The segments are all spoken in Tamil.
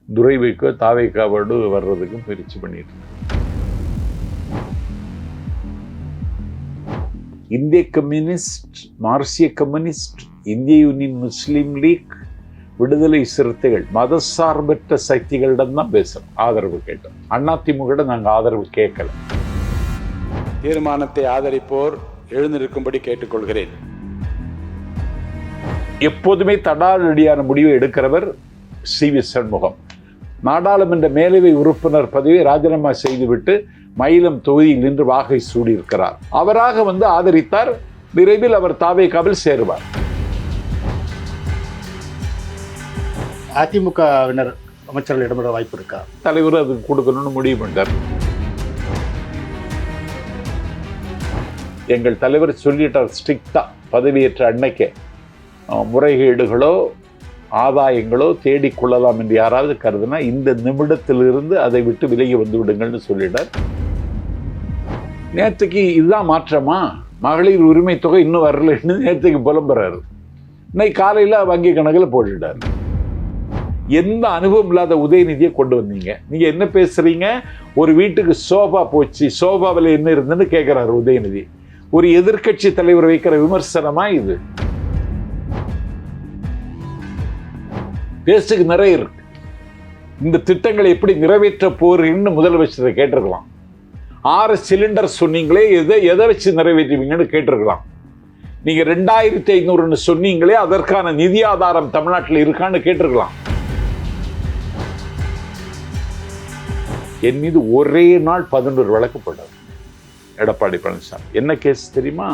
துரைவைக்கோ தாவேக்காவோடு வர்றதுக்கும் முயற்சி பண்ணிட்டு இருக்காங்க. இந்திய கம்யூனிஸ்ட், மார்க்சிய கம்யூனிஸ்ட், இந்திய யூனியன் முஸ்லீம் லீக், விடுதலை சிறுத்தைகள், மதசார்பற்ற சக்திகளிடம் தான் பேசுறோம், ஆதரவு கேட்டோம். அதிமுக நாங்கள் ஆதரவு கேட்கல. தீர்மானத்தை ஆதரிப்போர் எழுந்திருக்கும்படி கேட்டுக்கொள்கிறேன். எப்போதுமே தடாலடியான முடிவை எடுக்கிறவர் சி.வி. சண்முகம். நாடாளுமன்ற மேலவை உறுப்பினர் பதவியை ராஜினாமா செய்துவிட்டு மயிலம் தொகுதியில் நின்று வாகை சூடியிருக்கிறார். அவராக வந்து ஆதரித்தார். விரைவில் அவர் தாவேகாவில் சேருவார். அதிமுகவினர் அமைச்சர்கள் இடம்பெற வாய்ப்பு இருக்கா? தலைவர் அதுக்கு கொடுக்கணும்னு முடிவு பண்ணிட்டார். எங்கள் தலைவர் சொல்லிட்டார் ஸ்ட்ரிக்டா, பதவியேற்ற அன்னைக்கே முறைகேடுகளோ ஆதாயங்களோ தேடிக்கொள்ளலாம் என்று யாராவது கருதுனா இந்த நிமிடத்திலிருந்து அதை விட்டு விலகி வந்து விடுங்கள்னு சொல்லிட்டார். நேற்றுக்கு இதுதான் மாற்றமா? மகளிர் உரிமை தொகை இன்னும் வரலன்னு நேற்றுக்கு புலம்புறாரு. இன்னைக்கு காலையில் வங்கி கணக்கில் போட்டுட்டார். எந்த அனுபவம் இல்லாத உதயநிதியை கொண்டு வந்தீங்க. நீங்க என்ன பேசுறீங்க? ஒரு வீட்டுக்கு சோபா போச்சு, சோபாவில் என்ன இருந்துன்னு கேட்கிறாரு உதயநிதி. ஒரு எதிர்க்கட்சி தலைவர் வைக்கிற விமர்சனமா இது? பேசுக்கு நிறைய இருக்கு. இந்த திட்டங்களை எப்படி நிறைவேற்ற போறீங்கன்னு முதலமைச்சரை கேட்டிருக்கலாம். 6 சிலிண்டர் சொன்னீங்களே, எதை வச்சு நிறைவேற்றுவீங்கன்னு கேட்டிருக்கலாம். நீங்க 2500 சொன்னீங்களே, அதற்கான நிதி ஆதாரம் தமிழ்நாட்டில் இருக்கான்னு கேட்டிருக்கலாம். என் மீது ஒரே நாள் 11 வழக்கு போட்டார் எடப்பாடி பழனிசாமி. என்ன கேஸ் தெரியுமா?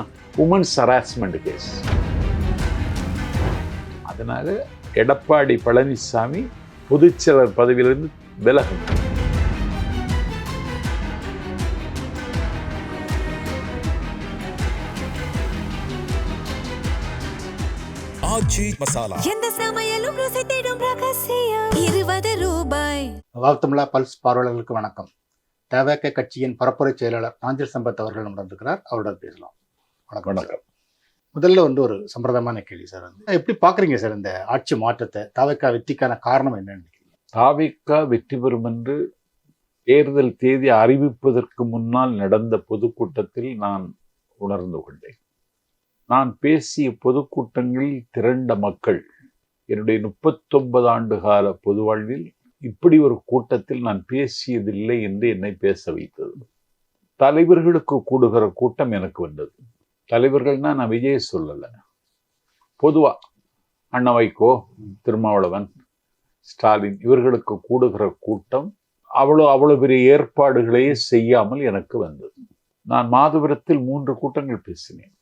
Women's harassment case. அதனால எடப்பாடி பழனிசாமி பொதுச்செயலர் பதவியிலிருந்து விலகும். வாழ்த்துமில்லா பல்ஸ் பார்வையாளர்களுக்கு வணக்கம். தவேக கட்சியின் பரப்புரை செயலாளர் நாஞ்சில் சம்பத் அவர்கள் நடந்திருக்கிறார். அவருடன் பேசலாம். வணக்கம். முதல்ல வந்து ஒரு சம்பிரதாயமான கேள்வி சார், எப்படி பாக்குறீங்க சார் இந்த ஆட்சி மாற்றத்தை? தாவேகா வெற்றிக்கான காரணம் என்னன்னு நினைக்கிறீங்க? தாவேகா வெற்றி பெறும் என்று தேர்தல் தேதி அறிவிப்பதற்கு முன்னால் நடந்த பொதுக்கூட்டத்தில் நான் உணர்ந்து கொண்டேன். நான் பேசிய பொதுக்கூட்டங்களில் திரண்ட மக்கள் என்னுடைய 39 ஆண்டு கால பொது வாழ்வில் இப்படி ஒரு கூட்டத்தில் நான் பேசியதில்லை என்று என்னை பேச வைத்தது. தலைவர்களுக்கு கூடுகிற கூட்டம் எனக்கு வந்தது. தலைவர்கள்னா நான் விஜய் சொல்லலை, பொதுவா அண்ணா வைகோ, திருமாவளவன், ஸ்டாலின் இவர்களுக்கு கூடுகிற கூட்டம் அவ்வளோ பெரிய ஏற்பாடுகளையே செய்யாமல் எனக்கு வந்தது. நான் மாதவரத்தில் 3 கூட்டங்கள் பேசினேன்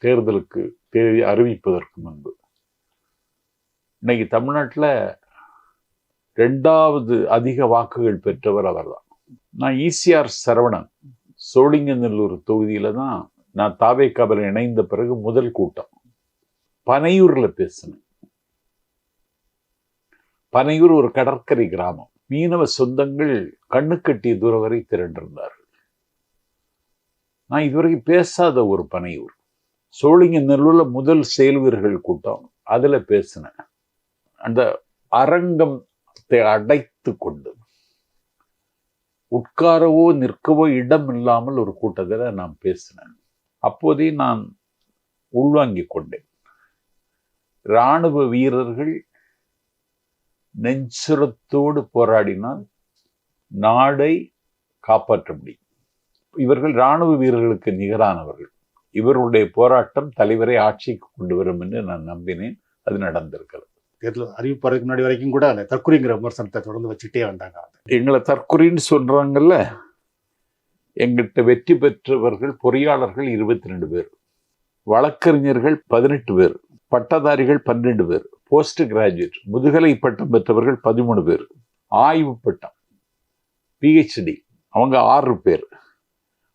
தேர்தலுக்கு தேதி அறிவிப்பதற்கு முன்பு. இன்னைக்கு தமிழ்நாட்டில் 2வது அதிக வாக்குகள் பெற்றவர் அவர்தான். நான் ஈசிஆர் சரவணன் சோழிங்கநல்லூர் தொகுதியில தான் நான் தாவேகாவில் இணைந்த பிறகு முதல் கூட்டம் பனையூர்ல பேசினேன். பனையூர் ஒரு கடற்கரை கிராமம். மீனவ சொந்தங்கள் கண்ணு கட்டிய தூரம் வரை திரண்டிருந்தார்கள். நான் இதுவரைக்கும் பேசாத ஒரு பனையூர். சோழிங்கநல்லூர்ல முதல் செயல் வீரர்கள் கூட்டம், அதுல பேசினேன். அந்த அரங்கத்தை அடைத்து கொண்டு உட்காரவோ நிற்கவோ இடம் இல்லாமல் ஒரு கூட்டத்தில் நான் பேசினேன். அப்போதே நான் உள்வாங்கிக் கொண்டேன். இராணுவ வீரர்கள் நெஞ்சுரத்தோடு போராடினால் நாடை காப்பாற்ற முடியும். இவர்கள் இராணுவ வீரர்களுக்கு நிகரானவர்கள். இவருடைய போராட்டம் தலைவரை ஆட்சிக்கு கொண்டு வரும் என்று நான் நம்பினேன். அது நடந்திருக்கிறது. தேர்தல் அறிவிப்பதற்கு முன்னாடி வரைக்கும் கூட அந்த தற்கொலைங்கிற விமர்சனத்தை தொடர்ந்து வச்சுட்டே வந்தாங்க. எங்களை தற்கொலைன்னு சொல்றாங்கல்ல. எங்கிட்ட வெற்றி பெற்றவர்கள் பொறியாளர்கள் 22 பேர், வழக்கறிஞர்கள் 18 பேர், பட்டதாரிகள் 12 பேர், போஸ்ட் கிராஜுவேட் முதுகலை பட்டம் பெற்றவர்கள் 13 பேர், ஆய்வு பட்டம் PhD அவங்க 6 பேர்,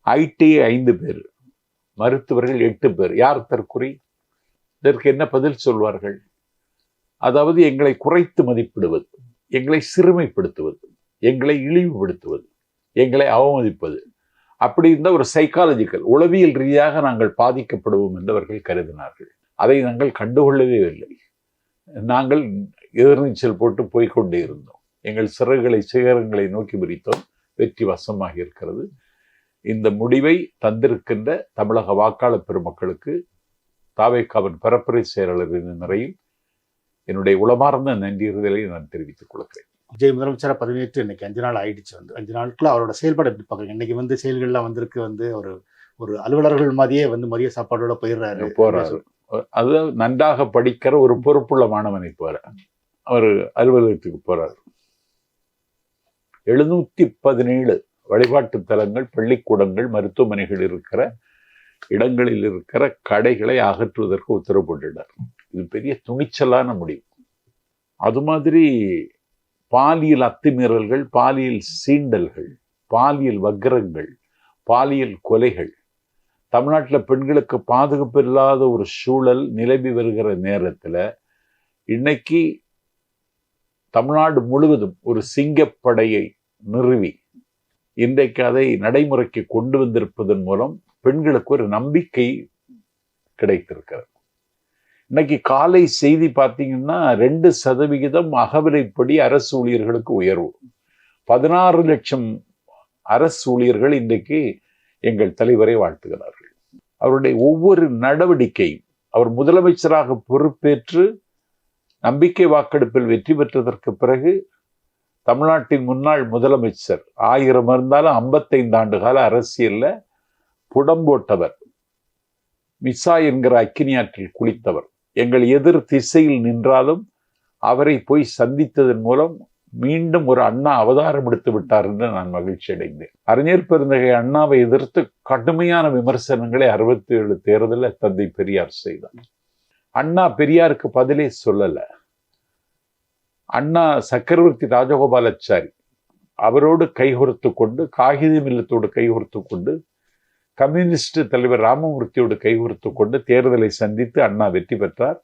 ITI 5 பேர், மருத்துவர்கள் 8 பேர். யார் தற்கொலை? இதற்கு என்ன பதில் சொல்வார்கள்? அதாவது எங்களை குறைத்து மதிப்பிடுவது, எங்களை சிறுமைப்படுத்துவது, எங்களை இழிவுபடுத்துவது, எங்களை அவமதிப்பது, அப்படி இருந்த ஒரு சைக்காலஜிக்கல் உளவியல் ரீதியாக நாங்கள் பாதிக்கப்படுவோம் என்று அவர்கள் கருதினார்கள். அதை நாங்கள் கண்டுகொள்ளவே இல்லை. நாங்கள் எதிர்நீச்சல் போட்டு போய்கொண்டே இருந்தோம். எங்கள் சிறகுகளை சிகரங்களை நோக்கி விரித்தோம். வெற்றி வசமாக இருக்கிறது. இந்த முடிவை தந்திருக்கின்ற தமிழக வாக்காளர் பெருமக்களுக்கு தாவேக்காவின் பரப்புரை செயலாளரின் நிறையில் என்னுடைய உளமார்ந்த நன்றியறிதலை நான் தெரிவித்துக் கொள்கிறேன். விஜய் முதலமைச்சராக பதவியேற்று இன்னைக்கு 5 நாள் ஆயிடுச்சு. 5 நாட்கள் அவரோட செயல்பாடு எப்படி பார்க்குறீங்க? இன்னைக்கு செயல்கள்லாம் வந்திருக்கு. ஒரு அலுவலர்கள் மாதிரியே மதிய சாப்பாடோட போறாரு. அது நன்றாக படிக்கிற ஒரு பொறுப்புள்ள மாணவனை போற அவர் அலுவலகத்துக்கு போறாரு. 717 வழிபாட்டு தலங்கள், பள்ளிக்கூடங்கள், மருத்துவமனைகள் இருக்கிற இடங்களில் இருக்கிற கடைகளை அகற்றுவதற்கு உத்தரவு போட்டுட்டார். இது பெரிய துணிச்சலான முடிவு. அது மாதிரி பாலியல் அத்துமீறல்கள், பாலியல் சீண்டல்கள், பாலியல் வக்கிரங்கள், பாலியல் கொலைகள், தமிழ்நாட்டில் பெண்களுக்கு பாதுகாப்பு இல்லாத ஒரு சூழல் நிலவி வருகிற நேரத்தில் இன்னைக்கு தமிழ்நாடு முழுவதும் ஒரு சிங்கப்படையை நிறுவி இன்றைக்கு அதை நடைமுறைக்கு கொண்டு வந்திருப்பதன் மூலம் பெண்களுக்கு ஒரு நம்பிக்கை கிடைத்திருக்கிறது. இன்னைக்கு காலை செய்தி பார்த்தீங்கன்னா 2% அகவிலைப்படி அரசு ஊழியர்களுக்கு உயர்வு. 16 லட்சம் அரசு ஊழியர்கள் இன்றைக்கு எங்கள் தலைவரை வாழ்த்துகிறார்கள். அவருடைய ஒவ்வொரு நடவடிக்கையும் அவர் முதலமைச்சராக பொறுப்பேற்று நம்பிக்கை வாக்கெடுப்பில் வெற்றி பெற்றதற்கு பிறகு தமிழ்நாட்டின் முன்னாள் முதலமைச்சர் 1000 இருந்தாலும் 55 ஆண்டு கால அரசியல்ல புடம்போட்டவர், மிசா என்கிற அக்கினியாற்றில் குளித்தவர். எங்கள் எதிர் திசையில் நின்றாலும் அவரை போய் சந்தித்ததன் மூலம் மீண்டும் ஒரு அண்ணா அவதாரம் எடுத்து விட்டார் என்று நான் மகிழ்ச்சி அடைந்தேன். அறிஞர் பெருந்தகை அண்ணாவை எதிர்த்து கடுமையான விமர்சனங்களை 67 தேர்தலில் தந்தை பெரியார் செய்தார். அண்ணா பெரியாருக்கு பதிலே சொல்லல. அண்ணா சக்கரவர்த்தி ராஜகோபாலாச்சாரி அவரோடு கைகோர்த்து கொண்டு, காகிதம் இல்லத்தோடு கைகோர்த்து கொண்டு, கம்யூனிஸ்ட் தலைவர் ராமமூர்த்தியோடு கைகோர்த்து கொண்டு தேர்தலை சந்தித்து அண்ணா வெற்றி பெற்றார்.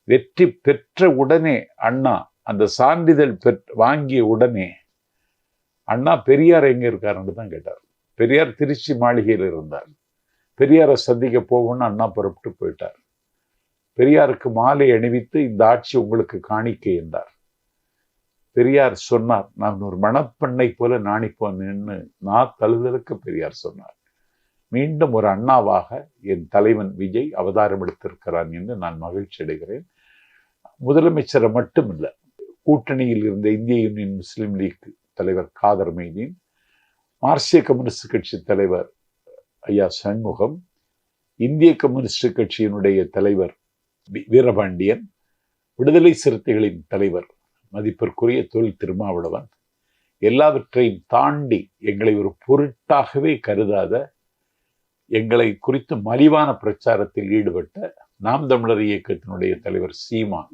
வெற்றி பெற்ற உடனே அண்ணா அந்த சான்றிதழ் வாங்கிய உடனே அண்ணா பெரியார் எங்க இருக்காருன்னு தான் கேட்டார். பெரியார் திருச்சி மாளிகையில் இருந்தார். பெரியாரை சந்திக்க போகணும்னு அண்ணா புறப்பட்டு போயிட்டார். பெரியாருக்கு மாலை அணிவித்து இந்த ஆட்சி உங்களுக்கு காணிக்கை என்றார். பெரியார் சொன்னார், நான் ஒரு மணப்பெண்ணை போல நாணிப்போன்னு நான் தழுதலுக்கு பெரியார் சொன்னார். மீண்டும் ஒரு அண்ணாவாக என் தலைவன் விஜய் அவதாரம் எடுத்திருக்கிறான் என்று நான் மகிழ்ச்சி அடைகிறேன். முதலமைச்சரை மட்டுமில்லை, கூட்டணியில் இருந்த இந்திய யூனியன் முஸ்லீம் லீக் தலைவர் காதர் மைதீன், மார்க்சிய கம்யூனிஸ்ட் கட்சி தலைவர் ஐயா சண்முகம், இந்திய கம்யூனிஸ்ட் கட்சியினுடைய தலைவர் வீரபாண்டியன், விடுதலை சிறுத்தைகளின் தலைவர் மதிப்பிற்குரிய தொல் திருமாவளவன், எல்லாவற்றையும் தாண்டி எங்களை ஒரு பொருட்டாகவே கருதாத, எங்களை குறித்து மலிவான பிரச்சாரத்தில் ஈடுபட்ட நாம் தமிழர் இயக்கத்தினுடைய தலைவர் சீமான்,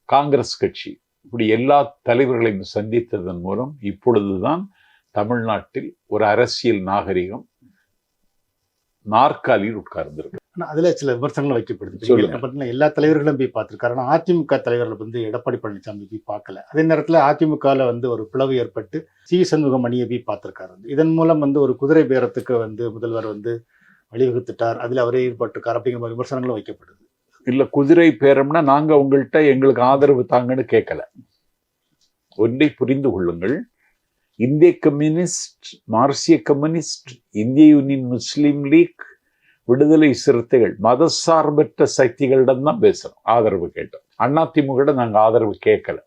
காங்கிரஸ் கட்சி, இப்படி எல்லா தலைவர்களையும் சந்தித்ததன் மூலம் இப்பொழுதுதான் தமிழ்நாட்டில் ஒரு அரசியல் நாகரிகம் நாற்காலியில் உட்கார்ந்திருக்கு. அதுல சில விமர்சனங்கள் வைக்கப்படுது. எல்லா தலைவர்களும் போய் பார்த்திருக்காரு. ஆனா அதிமுக தலைவர்கள் எடப்பாடி பழனிசாமி போய் பார்க்கல. அதே நேரத்துல அதிமுகல ஒரு பிளவு ஏற்பட்டு சி சண்முகம் அணியை போய் பார்த்திருக்காரு. இதன் மூலம் ஒரு குதிரை பேரத்துக்கு முதல்வர் வழிவகுத்துட்டார், அதுல அவரே ஈடுபட்டிருக்கார் அப்படிங்கிற மாதிரி விமர்சனங்களும் வைக்கப்படுது. இல்ல, குதிரை பேரம்னா நாங்க உங்கள்கிட்ட எங்களுக்கு ஆதரவு தாங்கன்னு கேட்கல. ஒன்றை புரிந்து கொள்ளுங்கள், இந்திய கம்யூனிஸ்ட், மார்க்சிய கம்யூனிஸ்ட், இந்திய யூனியன் முஸ்லீம் லீக், விடுதலை சிறுத்தைகள், மதசார்பற்ற சக்திகளிடம் தான் பேசுறோம், ஆதரவு கேட்டோம். அதிமுக நாங்க ஆதரவு கேட்கல.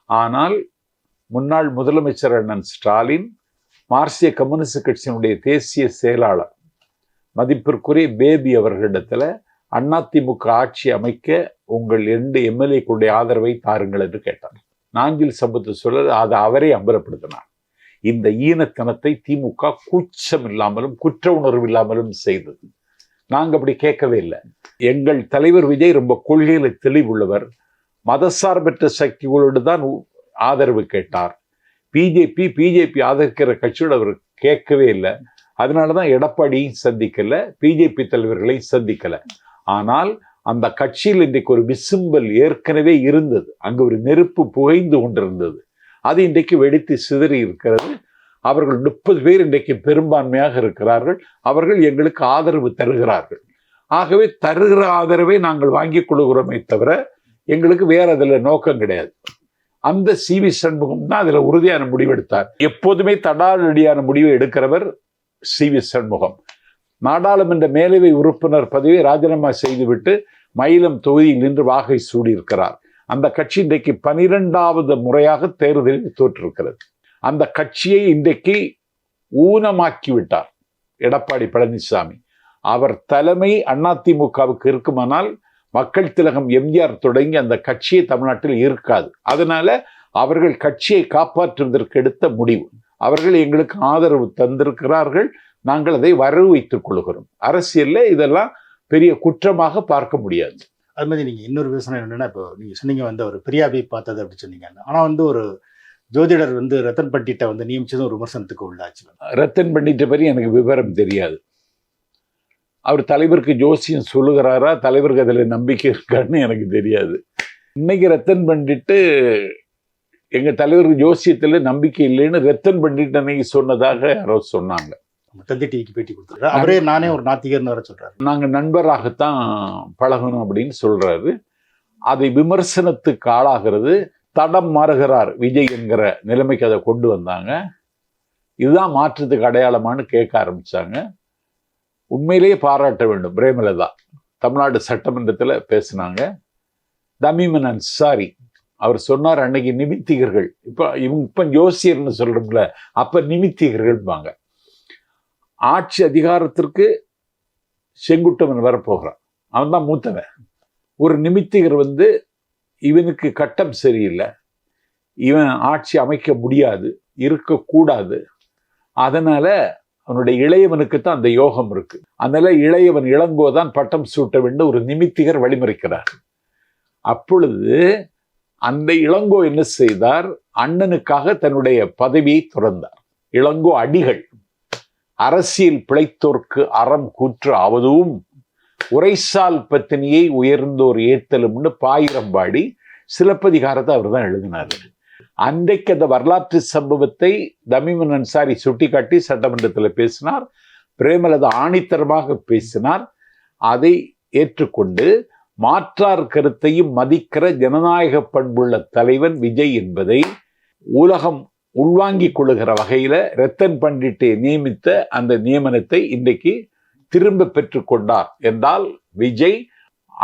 ஆனால் முன்னாள் முதலமைச்சர் அண்ணன் ஸ்டாலின், மார்க்சிய கம்யூனிஸ்ட் கட்சியினுடைய தேசிய செயலாளர் மதிப்பிற்குரிய பேபி அவர்களிடத்துல அதிமுக ஆட்சி அமைக்க உங்கள் 2 எம்எல்ஏக்களுடைய ஆதரவை தாருங்கள் என்று கேட்டார். நாஞ்சில் சம்பத்து சொல்ல அதை அவரே அம்பலப்படுத்தினார். இந்த ஈனத்தனத்தை திமுக கூச்சம் இல்லாமலும் குற்ற உணர்வு இல்லாமலும் செய்தது. நாங்க அப்படி கேட்கவே இல்லை. எங்கள் தலைவர் விஜய் ரொம்ப கொள்கையில தெளிவுள்ளவர். மதசார்பற்ற சக்திகளோடு தான் ஆதரவு கேட்டார். பிஜேபி ஆதரிக்கிற கட்சியோடு அவர் கேட்கவே இல்லை. அதனாலதான் எடப்பாடியும் சந்திக்கல, பிஜேபி தலைவர்களையும் சந்திக்கல. ஆனால் அந்த கட்சியில் இன்றைக்கு ஒரு விசும்பல் ஏற்கனவே இருந்தது. அங்கு ஒரு நெருப்பு புகைந்து கொண்டிருந்தது. அது இன்றைக்கு வெடித்து சிதறி இருக்கிறது. அவர்கள் 30 பேர் இன்றைக்கு பெரும்பான்மையாக இருக்கிறார்கள். அவர்கள் எங்களுக்கு ஆதரவு தருகிறார்கள். ஆகவே தருகிற ஆதரவை நாங்கள் வாங்கிக் கொள்கிறோமே தவிர எங்களுக்கு வேற அதில் நோக்கம் கிடையாது. அந்த சி.வி. சண்முகம் தான் அதுல உறுதியான முடிவு எடுத்தார். எப்போதுமே தடாலடியான முடிவை எடுக்கிறவர் சி.வி. சண்முகம். நாடாளுமன்ற மேலவை உறுப்பினர் பதவியை ராஜினாமா செய்துவிட்டு மயிலம் தொகுதியில் நின்று வாகை சூடியிருக்கிறார். அந்த கட்சி இன்றைக்கு 12வது முறையாக தேர்தலில் தோற்றிருக்கிறது. அந்த கட்சியை இன்றைக்கு ஊனமாக்கி விட்டார் எடப்பாடி பழனிசாமி. அவர் தலைமை அதிமுகவுக்கு இருக்குமானால் மக்கள் திலகம் எம்ஜிஆர் தொடங்கி அந்த கட்சியை தமிழ்நாட்டில் இருக்காது. அதனால அவர்கள் கட்சியை காப்பாற்றுவதற்கு எடுத்த முடிவு. அவர்கள் எங்களுக்கு ஆதரவு தந்திருக்கிறார்கள், நாங்கள் அதை வரவு வைத்துக் கொள்கிறோம். அரசியல்ல இதெல்லாம் பெரிய குற்றமாக பார்க்க முடியாது. அது மாதிரி நீங்க இன்னொரு விமர்சனம் என்னன்னா, இப்போ நீங்க சொன்னீங்க வந்து அவர் பெரியாபி பார்த்தது அப்படி சொன்னீங்க. ஆனா வந்து ஒரு ஜோதிடர் வந்து ரத்தன் பண்டிட்ட வந்து நியமிச்சதும் ஒரு விமர்சனத்துக்கு உள்ளாச்சு. ரத்தன் பண்டிட்ட பற்றி எனக்கு விவரம் தெரியாது. அவர் தலைவருக்கு ஜோசியம் சொல்லுகிறாரா, தலைவருக்கு அதில் நம்பிக்கை இருக்கான்னு எனக்கு தெரியாது. இன்னைக்கு ரத்தன் பண்டிட்டு எங்க தலைவருக்கு ஜோசியத்துல நம்பிக்கை இல்லைன்னு ரத்தன் பண்டிட் அன்னைக்கு சொன்னதாக யாரோ சொன்னாங்க. தந்தி டிவிக்கு பேட்டி கொடுத்தாரு. அவரே நானே ஒரு நாத்திகர்னு வர சொல்றாரு. நாங்க நண்பராகத்தான் பழகணும் அப்படின்னு சொல்றாரு. அதை விமர்சனத்துக்கு ஆளாகிறது. தடம் மாறுகிறார் விஜய் என்கிற நிலைமைக்கு அதை கொண்டு வந்தாங்க. இதுதான் மாற்றத்துக்கு அடையாளமானு கேட்க ஆரம்பிச்சாங்க. உண்மையிலேயே பாராட்ட வேண்டும். பிரேமலதா தமிழ்நாடு சட்டமன்றத்தில் பேசினாங்க. தமீமன் அன்சாரி அவர் சொன்னார், அன்னைக்கு நிமித்திகர்கள், இப்ப ஜோசியர்னு சொல்றோம்ல, அப்ப நிமித்திகர்கள்பாங்க. ஆட்சி அதிகாரத்திற்கு செங்குட்டவன் வரப்போகிறான், அவன் தான் மூத்தவன். ஒரு நிமித்திகர் வந்து இவனுக்கு கட்டம் சரியில்லை, இவன் ஆட்சி அமைக்க முடியாது, இருக்கக்கூடாது, அதனால அவனுடைய இளையவனுக்கு தான் அந்த யோகம் இருக்கு, அதனால இளையவன் இளங்கோதான் பட்டம் சூட்ட வேண்டும் ஒரு நிமித்திகர் வழிமறிக்கிறார். அப்பொழுது அந்த இளங்கோ என்ன செய்தார், அண்ணனுக்காக தன்னுடைய பதவியை துறந்தார். இளங்கோ அடிகள் அரசியல் பிழைத்தோர்க்கு அறம் கூற்று ஆவதும் உரைசால் பத்தினியை உயர்ந்தோர் ஏத்தலும்னு பாயிரம்பாடி சிலப்பதிகாரத்தை அவர் தான் எழுதினார். அன்றைக்கு அந்த வரலாற்று சம்பவத்தை தமீமன் அன்சாரி சுட்டிக்காட்டி சட்டமன்றத்தில் பேசினார். பிரேமலதா ஆணித்தரமாக பேசினார். அதை ஏற்றுக்கொண்டு மாற்றார் கருத்தையும் மதிக்கிற ஜனநாயக பண்புள்ள தலைவன் விஜய் என்பதை உலகம் உள்வாங்கிக் கொள்ளுகிற வகையில ரத்தன் பண்டிட்டை நியமித்த அந்த நியமனத்தை இன்றைக்கு திரும்ப பெற்றுக் கொண்டார் என்றால் விஜய்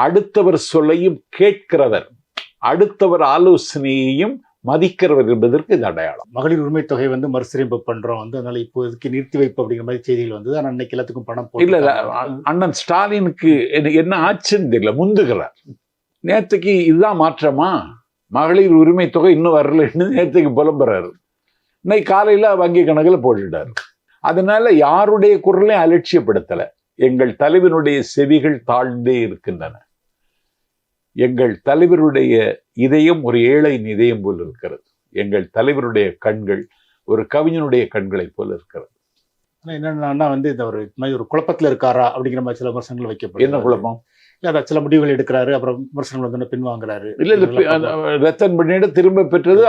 அடுத்தவர் சொல்லையும் கேட்கிறவர், அடுத்தவர் ஆலோசனையையும் மதிக்கிறவர் என்பதற்கு இது அடையாளம். மகளிர் உரிமை தொகை வந்து மறுசீரமைப்பு பண்றோம் வந்து, அதனால இப்போதைக்கு நிறுத்தி வைப்பு அப்படிங்கிற மாதிரி செய்திகள் வந்து, ஆனால் அன்னைக்கு எல்லாத்துக்கும் பணம் இல்ல அண்ணன் ஸ்டாலினுக்கு என்ன ஆச்சுன்னு தெரியல, முந்துகிறார். நேற்றுக்கு இதுதான் மாற்றமா, மகளிர் உரிமை தொகை இன்னும் வரலன்னு நேற்றுக்கு புலம்புறாரு. இன்னைக்கு காலையில வங்கி கணக்கில் போட்டுட்டாரு. அதனால யாருடைய குரலையும் அலட்சியப்படுத்தல. எங்கள் தலைவனுடைய செவிகள் தாழ்ந்தே இருக்கின்றன. எங்கள் தலைவருடைய இதயம் ஒரு ஏழையின் இதயம் போல் இருக்கிறது. எங்கள் தலைவருடைய கண்கள் ஒரு கவிஞனுடைய கண்களை போல இருக்கிறது. என்னன்னா வந்து இந்த ஒரு குழப்பத்துல இருக்காரா அப்படிங்கிற மாதிரி சில விமர்சனங்கள் வைக்கப்படும். என்ன குழப்பம்? சில முடிவுகள் எடுக்கிறாரு, அப்புறம் விமர்சனங்கள் வந்து பின்வாங்குறாரு. இல்ல, ரத்தன் பண்டிட திரும்ப பெற்றது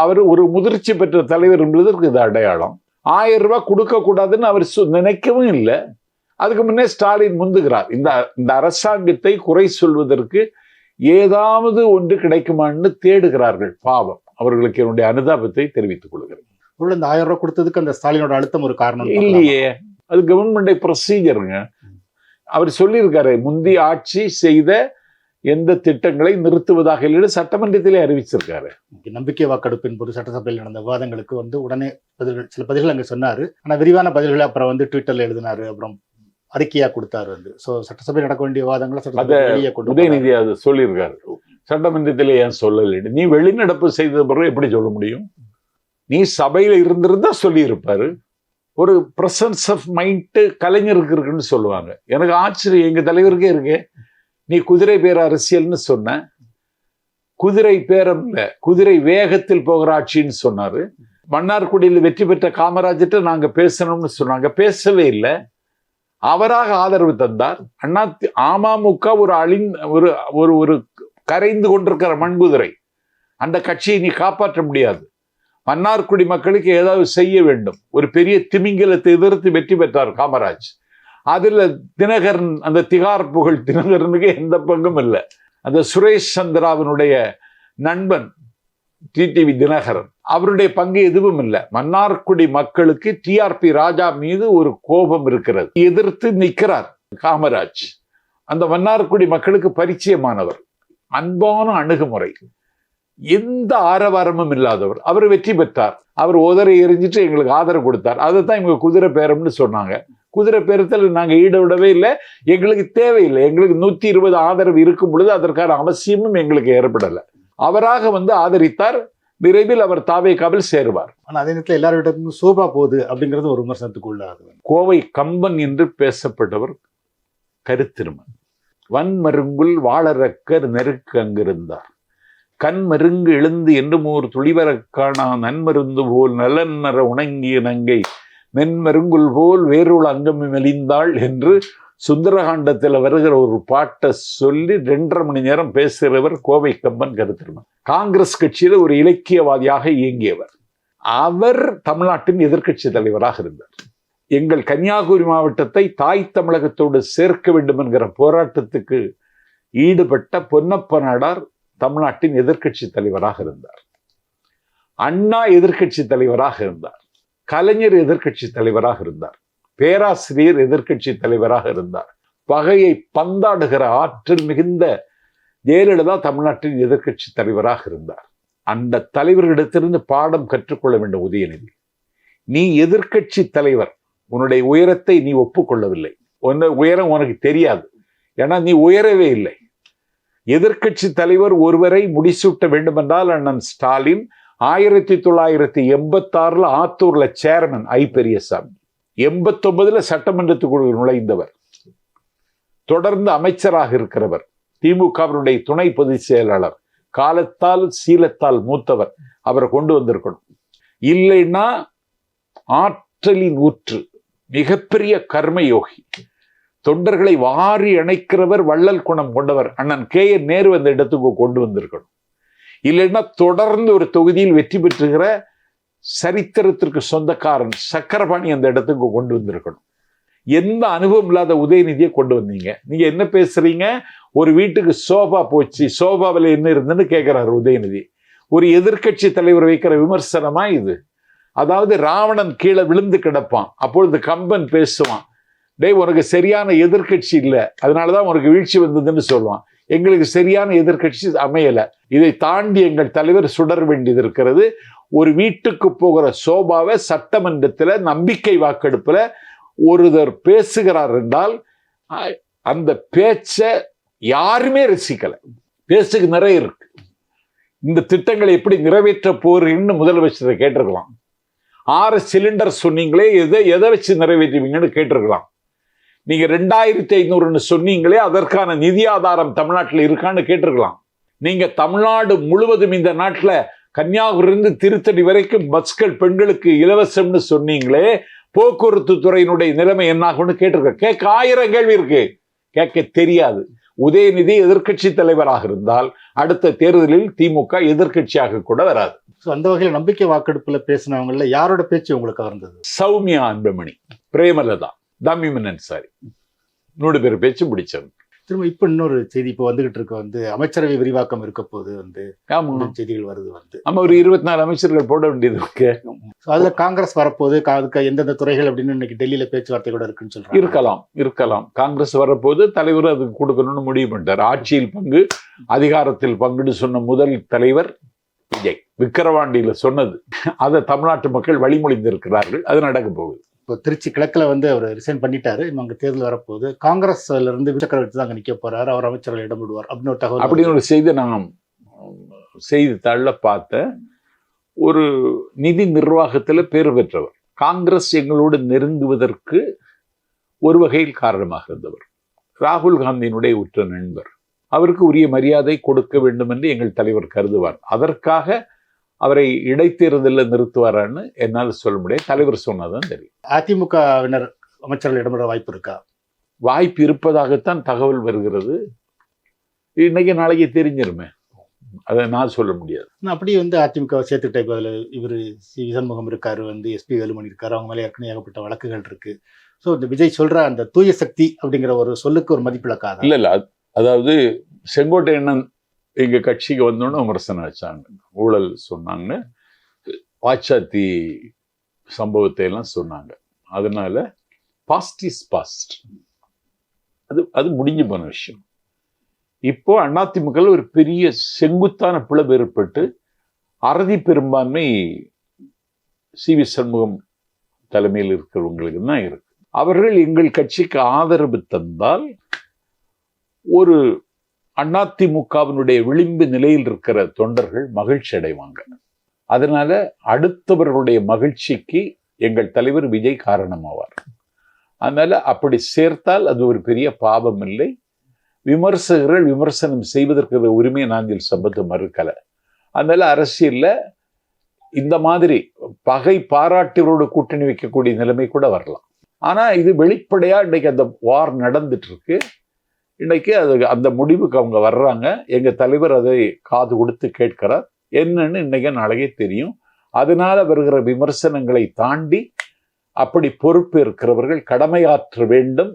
அவர் ஒரு முதிர்ச்சி பெற்ற தலைவர் என்பதற்கு இது அடையாளம். 1000 ரூபாய் கொடுக்க கூடாதுன்னு அவர் நினைக்கவும் இல்லை. அதுக்கு முன்னே ஸ்டாலின் முந்துகிறார். இந்த அரசாங்கத்தை குறை சொல்வதற்கு ஏதாவது ஒன்று கிடைக்குமான்னு தேடுகிறார்கள். பாவம், அவர்களுக்கு என்னுடைய அனுதாபத்தை தெரிவித்துக் கொள்கிறேன். இந்த 1000 ரூபாய் கொடுத்ததுக்கு அந்த ஸ்டாலினோட அழுத்தம் ஒரு காரணம் இல்லையே, அது கவர்மெண்ட் ப்ரொசீஜருங்க. அவர் சொல்லியிருக்காரு, முந்தைய ஆட்சி செய்த எந்த திட்டங்களை நிறுத்துவதாக இல்லைன்னு சட்டமன்றத்திலே அறிவிச்சிருக்காரு. நம்பிக்கை வாக்கெடுப்பின் போது சட்டசபையில் நடந்த விவாதங்களுக்கு வந்து உடனே சில பதில்கள் அங்க சொன்னாரு. ஆனா விரிவான பதில்களை அப்புறம் வந்து ட்விட்டர்ல எழுதினாரு, அப்புறம் அறிக்கையா கொடுத்தாரு. வந்து சட்டசபை நடக்க வேண்டிய விவாதங்களை உதயநிதி அது சொல்லியிருக்காரு. சட்டமன்றத்திலே ஏன் சொல்லலை? நீ வெளிநடப்பு செய்த பிறகு எப்படி சொல்ல முடியும்? நீ சபையில இருந்திருந்தா சொல்லி இருப்பாரு. ஒரு பிரசன்ஸ் ஆஃப் மைண்ட் கலைஞருக்கு இருக்குன்னு சொல்லுவாங்க. எனக்கு ஆச்சரியம், எங்க தலைவருக்கே இருக்கு. நீ குதிரை பேர அரசியல்னு சொன்ன, குதிரை பேரம் இல்ல, குதிரை வேகத்தில் போகிற ஆட்சின்னு சொன்னாரு. மன்னார்குடியில் வெற்றி பெற்ற காமராஜர்கிட்ட நாங்க பேசணும்னு சொன்னாங்க, பேசவே இல்லை. அவராக ஆதரவு தந்தார். அமமுக ஒரு கரைந்து கொண்டிருக்கிற மண்குதிரை. அந்த கட்சியை நீ காப்பாற்ற முடியாது. மன்னார்குடி மக்களுக்கு ஏதாவது செய்ய வேண்டும். ஒரு பெரிய திமிங்கலத்தை எதிர்த்து வெற்றி பெற்றார் காமராஜ். அதுல தினகரன், அந்த திகார் புகழ் தினகரனுக்கு எந்த பங்கும் இல்லை. அந்த சுரேஷ் சந்திராவினுடைய நண்பன் டிடிவி தினகரன். அவருடைய பங்கு எதுவும் இல்லை. மன்னார்குடி மக்களுக்கு டிஆர்பி ராஜா மீது ஒரு கோபம் இருக்கிறது, எதிர்த்து நிற்கிறார் காமராஜ். அந்த மன்னார்குடி மக்களுக்கு பரிச்சயமானவர், அன்பான அணுகுமுறை, எந்த ஆரவாரமும் இல்லாதவர். அவர் வெற்றி பெற்றார். அவர் உதரை எரிஞ்சிட்டு எங்களுக்கு ஆதரவு கொடுத்தார். அதை தான் இவங்க குதிரை பேரம்னு சொன்னாங்க. குதிரை பேரத்தில் நாங்கள் ஈடுபடவே இல்லை. எங்களுக்கு தேவையில்லை. எங்களுக்கு 120 ஆதரவு இருக்கும் பொழுது அதற்கான அவசியமும் எங்களுக்கு ஏற்படலை. அவராக வந்து ஆதரித்தார். விரைவில் அவர் தாவேகாவில் சேருவார். ஆனால் அதே நேரத்தில் எல்லாரோட சோபா போகுது அப்படிங்கிறது ஒரு விமர்சனத்துக்கு உள்ளாகுது. கோவை கம்பன் என்று பேசப்பட்டவர் கருத்திருமன். வன்மருங்குல் வாழறக்கர் நெருக்கு அங்கிருந்தார். கண்மருங்கு எழுந்து என்றுமோர் துளிவரக் காணா நன்மருந்து போல் நலன்னற உணங்கிய நங்கை மென்மருங்குல் போல் வேறுள் அங்கம் மெலிந்தாள் என்று சுந்தரகாண்டத்தில் வருகிற ஒரு பாட்டை சொல்லி 2.5 மணி நேரம் பேசுகிறவர் கோவை கம்பன் கருத்திருமன். காங்கிரஸ் கட்சியில ஒரு இலக்கியவாதியாக இயங்கியவர். அவர் தமிழ்நாட்டின் எதிர்க்கட்சி தலைவராக இருந்தார். எங்கள் கன்னியாகுமரி மாவட்டத்தை தாய் தமிழகத்தோடு சேர்க்க வேண்டும் என்கிற போராட்டத்துக்கு ஈடுபட்ட பொன்னப்ப நாடார் தமிழ்நாட்டின் எதிர்க்கட்சி தலைவராக இருந்தார். அண்ணா எதிர்க்கட்சி தலைவராக இருந்தார். கலைஞர் எதிர்க்கட்சி தலைவராக இருந்தார். பேராசிரியர் எதிர்க்கட்சி தலைவராக இருந்தார். பகையை பந்தாடுகிற ஆற்றல் மிகுந்த ஜெயலலிதா தமிழ்நாட்டின் எதிர்க்கட்சி தலைவராக இருந்தார். அந்த தலைவர்களிடத்திலிருந்து பாடம் கற்றுக்கொள்ள வேண்டும் உதயநிதி. நீ எதிர்க்கட்சி தலைவர், உன்னுடைய உயரத்தை நீ ஒப்புக்கொள்ளவில்லை. உயரம் உனக்கு தெரியாது, ஏன்னா நீ உயரவே இல்லை. எதிர்க்கட்சி தலைவர் ஒருவரை முடிசூட்ட வேண்டும் என்றால் அண்ணன் ஸ்டாலின் 1986 ஆத்தூர்ல சேர்மன் ஐ பெரியசாமி, 89 சட்டமன்றத்துக்குள் நுழைந்தவர், தொடர்ந்து அமைச்சராக இருக்கிறவர், திமுகவினுடைய துணை பொதுச் செயலாளர், காலத்தால் சீலத்தால் மூத்தவர். அவரை கொண்டு வந்திருக்கணும். இல்லைன்னா ஆற்றலின் ஊற்று, மிகப்பெரிய கர்மயோகி, தொண்டர்களை வாரி அணைக்கிறவர், வள்ளல் குணம் கொண்டவர் அண்ணன் KN நேரு அந்த இடத்துக்கு கொண்டு வந்திருக்கணும். இல்லைன்னா தொடர்ந்து ஒரு தொகுதியில் வெற்றி பெற்றுகிற சரித்திரத்திற்கு சொந்தக்காரன் சக்கரபாணி அந்த இடத்துக்கு கொண்டு வந்திருக்கணும். எந்த அனுபவம் இல்லாத உதயநிதியை கொண்டு வந்தீங்க. நீங்க என்ன பேசுறீங்க? ஒரு வீட்டுக்கு சோபா போச்சு, சோபாவில் என்ன இருந்துன்னு கேட்கிறாரு உதயநிதி. ஒரு எதிர்க்கட்சி தலைவர் வைக்கிற விமர்சனமா இது? அதாவது ராவணன் கீழே விழுந்து கிடப்பான், அப்பொழுது கம்பன் பேசுவான், டேய் உனக்கு சரியான எதிர்க்கட்சி இல்லை, அதனாலதான் உனக்கு வீழ்ச்சி வந்ததுன்னு சொல்லுவான். எங்களுக்கு சரியான எதிர்க்கட்சி அமையல, இதை தாண்டி எங்கள் தலைவர் சுடர் வேண்டியது இருக்கிறது. ஒரு வீட்டுக்கு போகிற சோபாவை சட்டமன்றத்தில் நம்பிக்கை வாக்கெடுப்புல ஒருவர் பேசுகிறார் என்றால் அந்த பேச்சை யாருமே ரசிக்கல. பேச்சுக்கு நிறைய இருக்கு. இந்த திட்டங்களை எப்படி நிறைவேற்ற போறீங்கன்னு முதலமைச்சரை கேட்டிருக்கலாம். 6 சிலிண்டர் சொன்னீங்களே, எதை வச்சு நிறைவேற்றுவீங்கன்னு கேட்டிருக்கலாம். நீங்க 2500 சொன்னீங்களே, அதற்கான நிதி ஆதாரம் தமிழ்நாட்டில் இருக்கான்னு கேட்டிருக்கலாம். நீங்க தமிழ்நாடு முழுவதும் இந்த நாட்டில் கன்னியாகுமரியிலிருந்து திருத்தணி வரைக்கும் பஸ்கள் பெண்களுக்கு இலவசம்னு சொன்னீங்களே, போக்குவரத்து துறையினுடைய நிலைமை என்னாகும்னு கேட்டிருக்க. கேட்க 1000 கேள்வி இருக்கு, கேட்க தெரியாது. உதயநிதி எதிர்க்கட்சி தலைவராக இருந்தால் அடுத்த தேர்தலில் திமுக எதிர்க்கட்சியாக கூட வராது. அந்த வகையில் நம்பிக்கை வாக்கெடுப்புல பேசினவங்கள யாரோட பேச்சு உங்களுக்கு வந்தது? சௌமியா அன்பமணி, பிரேமலதா, தமிமன் அன்சாரி, 100 பேர் பேச்சு பிடிச்சவங்க. திரும்ப இப்ப இன்னொரு செய்தி இப்போ வந்துகிட்டு இருக்க அமைச்சரவை விரிவாக்கம் இருக்க போது செய்திகள் வருது நம்ம ஒரு 24 அமைச்சர்கள் போட வேண்டியது இருக்கு. அதுல காங்கிரஸ் வரப்போது, அதுக்கு எந்தெந்த துறைகள் அப்படின்னு இன்னைக்கு டெல்லியில பேச்சுவார்த்தை கூட இருக்குன்னு சொல்றாங்க. இருக்கலாம். காங்கிரஸ் வரப்போது தலைவர் அதுக்கு கொடுக்கணும்னு முடிவு பண்ணிட்டார். ஆட்சியில் பங்கு, அதிகாரத்தில் பங்குன்னு சொன்ன முதல் தலைவர் விஜய். விக்கிரவாண்டியில சொன்னது அதை தமிழ்நாட்டு மக்கள் வழிமொழிந்திருக்கிறார்கள். அது நடக்க போகுது. இப்போ திருச்சி கிழக்குல அவர் ரிசைன் பண்ணிட்டாரு. அங்கே தேர்தல் வரப்போகுது. காங்கிரஸ்ல இருந்து சக்கரவர்த்தி தான் அங்கே நிற்க போறாரு, அவர் அமைச்சர்கள் இடம் விடுவார் அப்படின்னு ஒரு தகவல், அப்படின்னு ஒரு செய்தி நான் செய்தித்தாள்ல பார்த்தேன். ஒரு நிதி நிர்வாகத்துல பேர் பெற்றவர், காங்கிரஸ் எங்களோடு நெருங்குவதற்கு ஒரு வகையில் காரணமாக இருந்தவர், ராகுல் காந்தியினுடைய உற்ற நண்பர். அவருக்கு உரிய மரியாதை கொடுக்க வேண்டும் என்று எங்கள் தலைவர் கருதுவார். அதற்காக அவரை இடைத்தேர்தலில் நிறுத்துவாரான்னு என்னால் சொல்ல முடியாது. தலைவர் சொன்னதான் தெரியும். அதிமுகவினர் அமைச்சர்கள் இடம்பெற வாய்ப்பு இருக்கா? வாய்ப்பு இருப்பதாகத்தான் தகவல் வருகிறது. இன்னைக்கு நாளைக்கு தெரிஞ்சிருமே, அதை நான் சொல்ல முடியாது. அப்படி அதிமுக சேர்த்துக்கிட்ட அதில் இவர் சி சண்முகம் இருக்காரு, SP வேலுமணி இருக்காரு, அவங்க மேலே ஏற்கனவே ஏகப்பட்ட வழக்குகள் இருக்கு. ஸோ இந்த விஜய் சொல்ற அந்த தூய சக்தி அப்படிங்கிற ஒரு சொல்லுக்கு ஒரு மதிப்பிழக்காத இல்லை. அதாவது செங்கோட்டையண்ணன் எங்க கட்சிக்கு வந்தோன்னு விமர்சனம் வச்சாங்க, ஊழல் சொன்னாங்கன்னு, வாச்சாத்தி சம்பவத்தை எல்லாம் சொன்னாங்க. அதனால பாஸ்ட் இஸ் பாஸ்ட், அது முடிஞ்சு போன விஷயம். இப்போ அதிமுக ஒரு பெரிய செங்குத்தான பிளவு ஏற்பட்டு அறுதி பெரும்பான்மை சி.வி. சண்முகம் தலைமையில் இருக்கிறவங்களுக்கு தான் இருக்கு. அவர்கள் எங்கள் கட்சிக்கு ஆதரவு தந்தால் ஒரு அதிமுகவினுடைய விளிம்பு நிலையில் இருக்கிற தொண்டர்கள் மகிழ்ச்சி அடைவாங்க. அதனால அடுத்தவர்களுடைய மகிழ்ச்சிக்கு எங்கள் தலைவர் விஜய் காரணமாவார். அதனால அப்படி சேர்த்தால் அது ஒரு பெரிய பாவம் இல்லை. விமர்சகர்கள் விமர்சனம் செய்வதற்கு உரிமையை நாங்கள் சம்பத்து மறுக்கல. அதனால அரசியல்ல இந்த மாதிரி பகை பாராட்டுகளோடு கூட்டணி வைக்கக்கூடிய நிலைமை கூட வரலாம். ஆனா இது வெளிப்படையா இன்னைக்கு அந்த வார் நடந்துட்டு இருக்கு. இன்னைக்கு அது அந்த முடிவுக்கு அவங்க வர்றாங்க. எங்க தலைவர் அதை காது கொடுத்து கேட்கிறார். என்னன்னு இன்னைக்கு நாளைக்கே தெரியும். அதனால வருகிற விமர்சனங்களை தாண்டி அப்படி பொறுப்பு இருக்கிறவர்கள் கடமையாற்ற வேண்டும்.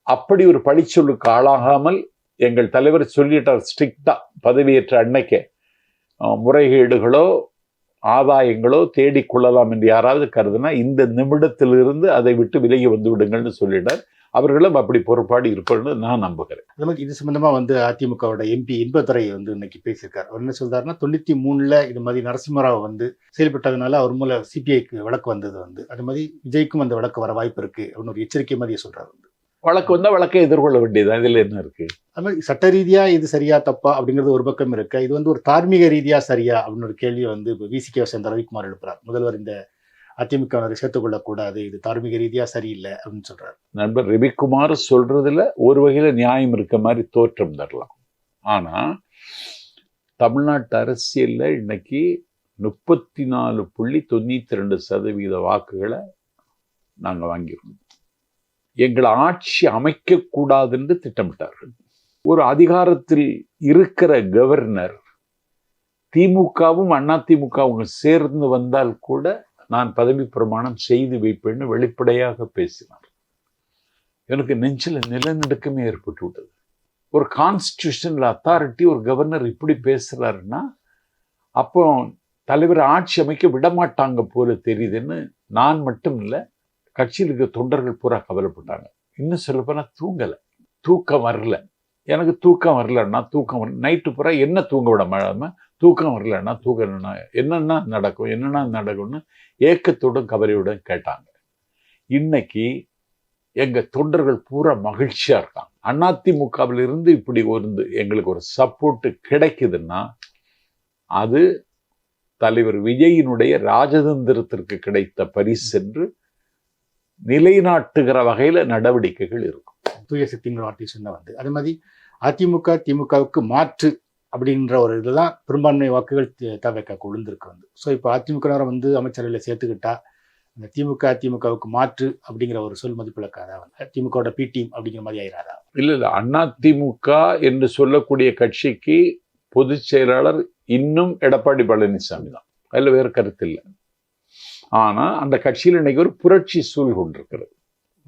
அப்படி ஒரு பழிச்சொல்லுக்கு ஆளாகாமல் எங்கள் தலைவர் சொல்லிட்டார் ஸ்ட்ரிக்டா, பதவியேற்ற அன்னைக்கே முறைகேடுகளோ ஆதாயங்களோ தேடிக்கொள்ளலாம் என்று யாராவது கருதுனா இந்த நிமிடத்திலிருந்து அதை விட்டு விலகி வந்து விடுங்கள்னு சொல்லிட்டார். அவர்களும் அப்படி பொறுப்பாடு இருப்பார்னு நான் நம்புகிறேன். அது மாதிரி இது சம்பந்தமா அதிமுகவோட எம்பி இன்பதுரை இன்னைக்கு பேசியிருக்காரு. அவர் என்ன சொல்றாருன்னா, 93 இது மாதிரி நரசிம்மராவ் செயல்பட்டதுனால அவர் மூலம் சிபிஐக்கு வழக்கு வந்தது அது மாதிரி விஜய்க்கும் அந்த வழக்கு வர வாய்ப்பு இருக்கு அப்படின்னு ஒரு எச்சரிக்கை மாதிரியே சொல்றாரு. வழக்கு வந்தா வழக்கை எதிர்கொள்ள வேண்டியது, இதுல என்ன இருக்கு? அது மாதிரி சட்ட ரீதியா இது சரியா தப்பா அப்படிங்கிறது ஒரு பக்கம் இருக்கு. இது ஒரு தார்மீக ரீதியா சரியா அப்படின்னு ஒரு கேள்வியை இப்போ விசிகே சேர்ந்த ரவிக்குமார் எழுப்புறார். முதல்வர் இந்த அதிமுகவினரை சேர்த்துக் கொள்ளக்கூடாது, இது தார்மீக ரீதியா சரியில்லை அப்படின்னு சொல்றாரு. நண்பர் ரவிக்குமார் சொல்றதுல ஒரு வகையில நியாயம் இருக்க மாதிரி தோற்றம் தரலாம். ஆனா தமிழ்நாட்டு அரசியல்ல இன்னைக்கு 34.92% வாக்குகளை நாங்க வாங்கியிருக்கோம். எங்களை ஆட்சி அமைக்க கூடாது என்று திட்டமிட்டார்கள். ஒரு அதிகாரத்தில் இருக்கிற கவர்னர் திமுகவும் அதிமுகவும் சேர்ந்து வந்தால் கூட நான் பதவி பிரமாணம் செய்து வைப்பேன்னு வெளிப்படையாக பேசினார். எனக்கு நெஞ்சில் நிலநடுக்கமே ஏற்பட்டு விட்டது. ஒரு கான்ஸ்டிடியூஷனல் அத்தாரிட்டி ஒரு கவர்னர் இப்படி பேசுறாருன்னா அப்போ தலைவர் ஆட்சி அமைக்க விடமாட்டாங்க போல தெரியுதுன்னு நான் மட்டும் இல்லை, கட்சியில் இருக்க தொண்டர்கள் பூரா கவலைப்பட்டாங்க. இன்னும் சொல்லப்போனா தூக்கம் வரல. எனக்கு தூக்கம் வரலன்னா நைட்டு பூரா என்ன தூங்க விட மாட்டாம தூக்கம் வரலன்னா என்னன்னா நடக்கும்னு ஏக்கத்தோடும் கவலையோடும் கேட்டாங்க. இன்னைக்கு எங்க தொண்டர்கள் பூரா மகிழ்ச்சியா இருக்காங்க. அதிமுகவிலிருந்து இப்படி எங்களுக்கு ஒரு சப்போர்ட் கிடைக்குதுன்னா அது தலைவர் விஜயினுடைய ராஜதந்திரத்திற்கு கிடைத்த பரிசு என்று நிலைநாட்டுகிற வகையில நடவடிக்கைகள் இருக்கும். தூய சக்திங்கிற வார்த்தை சொன்ன அதே மாதிரி அதிமுக திமுகவுக்கு மாற்று அப்படின்ற ஒரு இதெல்லாம் பெரும்பான்மை வாக்குகள் தவிர்க்க விழுந்திருக்கு. ஸோ இப்போ அதிமுக அமைச்சர்களை சேர்த்துக்கிட்டா அந்த அதிமுகவுக்கு மாற்று அப்படிங்கிற ஒரு சொல் மதிப்பிழக்காதா? திமுகவோட பி டீம் அப்படிங்கிற மாதிரி ஆயிராதா? இல்ல அதிமுக என்று சொல்லக்கூடிய கட்சிக்கு பொதுச் செயலாளர் இன்னும் எடப்பாடி பழனிசாமி தான், அதுல வேறு கருத்து இல்லை. ஆனா அந்த கட்சியில் இன்னைக்கு ஒரு புரட்சி சூழ் கொண்டிருக்கிறது.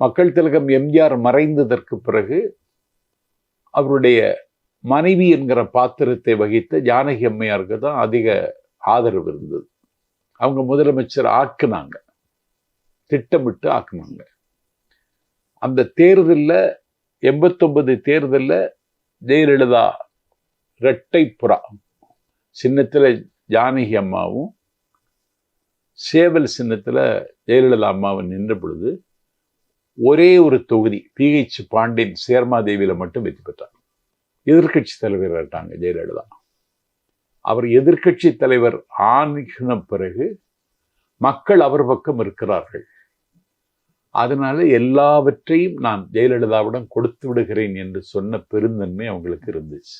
மக்கள் திலகம் எம்ஜிஆர் மறைந்ததற்கு பிறகு அவருடைய மனைவி என்கிற பாத்திரத்தை வகித்த ஜானகி அம்மையாருக்கு தான் அதிக ஆதரவு இருந்தது. அவங்க முதலமைச்சர் திட்டமிட்டு ஆக்குனாங்க. அந்த தேர்தலில் 89 தேர்தலில் ஜெயலலிதா இரட்டை புறா சின்னத்தில் ஜானகி அம்மாவும் சேவல் சின்னத்தில் ஜெயலலிதா அம்மாவும் நின்ற பொழுது ஒரே ஒரு தொகுதி PH பாண்டியன் சேர்மாதேவியில மட்டும் வெற்றி பெற்றார். எதிர்கட்சி தலைவர் ஆட்டாங்க ஜெயலலிதா. அவர் எதிர்கட்சி தலைவர் ஆன பிறகு மக்கள் அவர் பக்கம் இருக்கிறார்கள். அதனால எல்லாவற்றையும் நான் ஜெயலலிதாவிடம் கொடுத்து விடுகிறேன் என்று சொன்ன பெருந்தன்மை அவங்களுக்கு இருந்துச்சு.